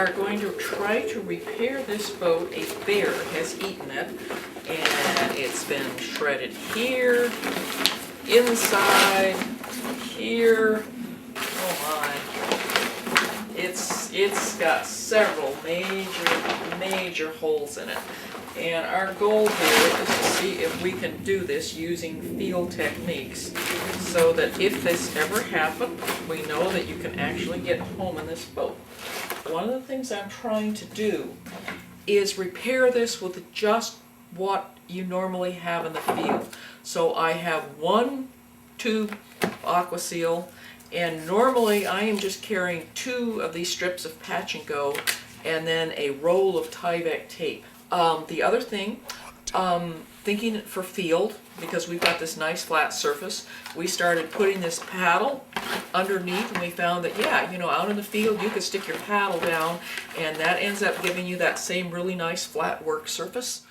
are going to try to repair this boat. A bear has eaten it, and it's been shredded here, inside, here. Oh my. It's got several major holes in it. And our goal here is to see if we can do this using field techniques so that if this ever happened, we know that you can actually get home in this boat. One of the things I'm trying to do is repair this with just what you normally have in the field. So I have one tube Aqua Seal, and normally I am just carrying 2 of these strips of Patch and Go and then a roll of Tyvek tape. The other thing, thinking for field, because we've got this nice flat surface, we started putting this paddle underneath, and we found that, yeah, you know, out in the field you could stick your paddle down and that ends up giving you that same really nice flat work surface.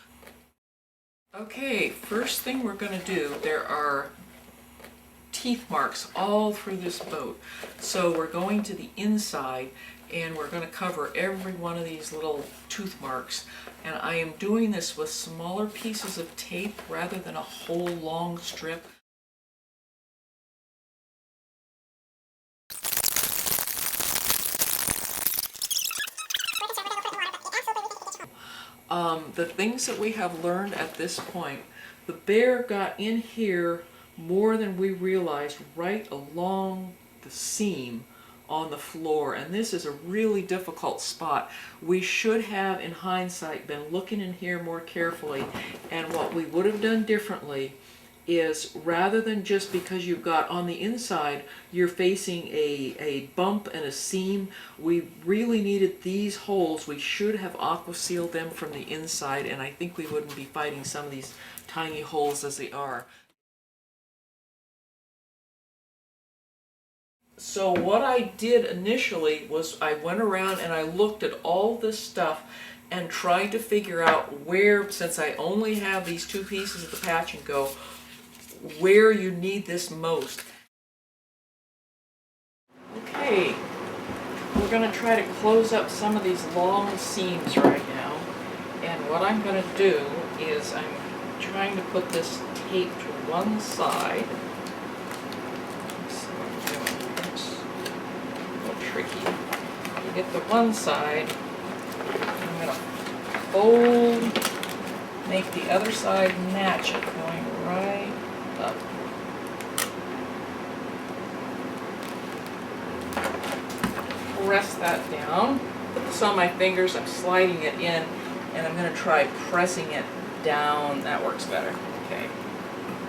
Okay, first thing we're going to do, there are teeth marks all through this boat. So we're going to the inside and we're going to cover every one of these little tooth marks. And I am doing this with smaller pieces of tape rather than a whole long strip. The things that we have learned at this point, the bear got in here more than we realized right along the seam on the floor, and this is a really difficult spot. We should have, in hindsight, been looking in here more carefully, and what we would have done differently is, rather than just because you've got on the inside you're facing a bump and a seam, we really needed these holes. We should have aqua sealed them from the inside, and I think we wouldn't be fighting some of these tiny holes as they are. So what I did initially was I went around and I looked at all this stuff and tried to figure out where, since I only have these 2 pieces of the Patch and Go, where you need this most. Okay, we're going to try to close up some of these long seams right now. And what I'm going to do is I'm trying to put this tape to one side. Tricky. You get the one side, I'm going to fold, make the other side match it, going right up. Press that down. Put this on my fingers, I'm sliding it in, and I'm going to try pressing it down. That works better. Okay.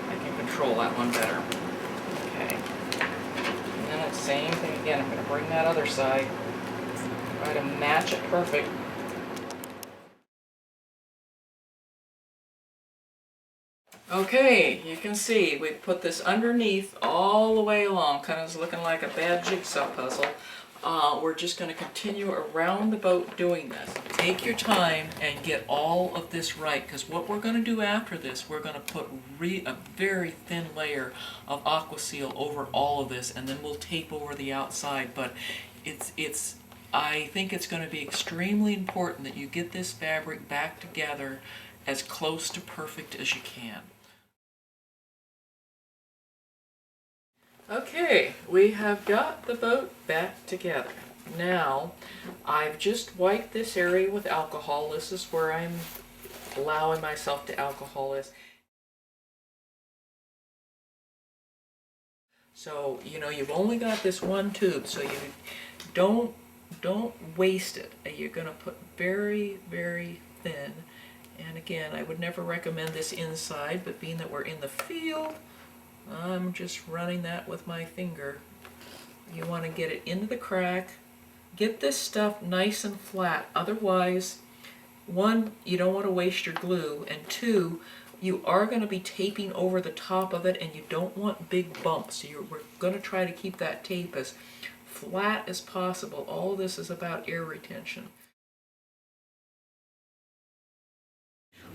I can control that one better. Okay. Same thing again. I'm going to bring that other side, try to match it perfect. Okay, you can see we put this underneath all the way along, kind of looking like a bad jigsaw puzzle. We're just going to continue around the boat doing this. Take your time and get all of this right, because what we're going to do after this, we're going to put a very thin layer of Aqua Seal over all of this, and then we'll tape over the outside. But I think it's going to be extremely important that you get this fabric back together as close to perfect as you can. Okay, we have got the boat back together. Now, I've just wiped this area with alcohol. This is where I'm allowing myself to alcohol this. So, you know, you've only got this one tube, so you don't waste it. You're going to put very, very thin. And again, I would never recommend this inside, but being that we're in the field, I'm just running that with my finger. You want to get it into the crack. Get this stuff nice and flat. Otherwise, 1, you don't want to waste your glue, and 2, you are going to be taping over the top of it, and you don't want big bumps. So we're going to try to keep that tape as flat as possible. All this is about air retention.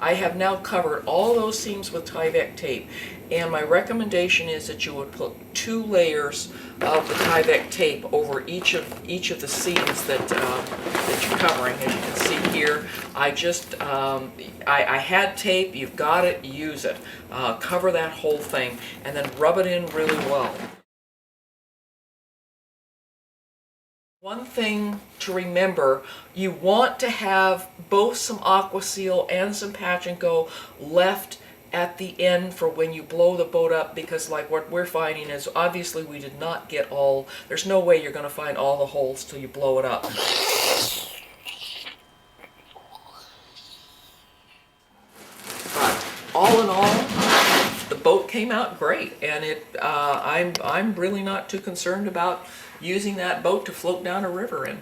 I have now covered all those seams with Tyvek tape, and my recommendation is that you would put 2 layers of the Tyvek tape over each of the seams that you're covering. As you can see here, I just I had tape. You've got it. Use it. Cover that whole thing, and then rub it in really well. One thing to remember, you want to have both some Aqua Seal and some Patch and Go left at the end for when you blow the boat up, because like what we're finding is obviously we did not get all, there's no way you're going to find all the holes till you blow it up. But all in all, the boat came out great, and I'm really not too concerned about using that boat to float down a river in.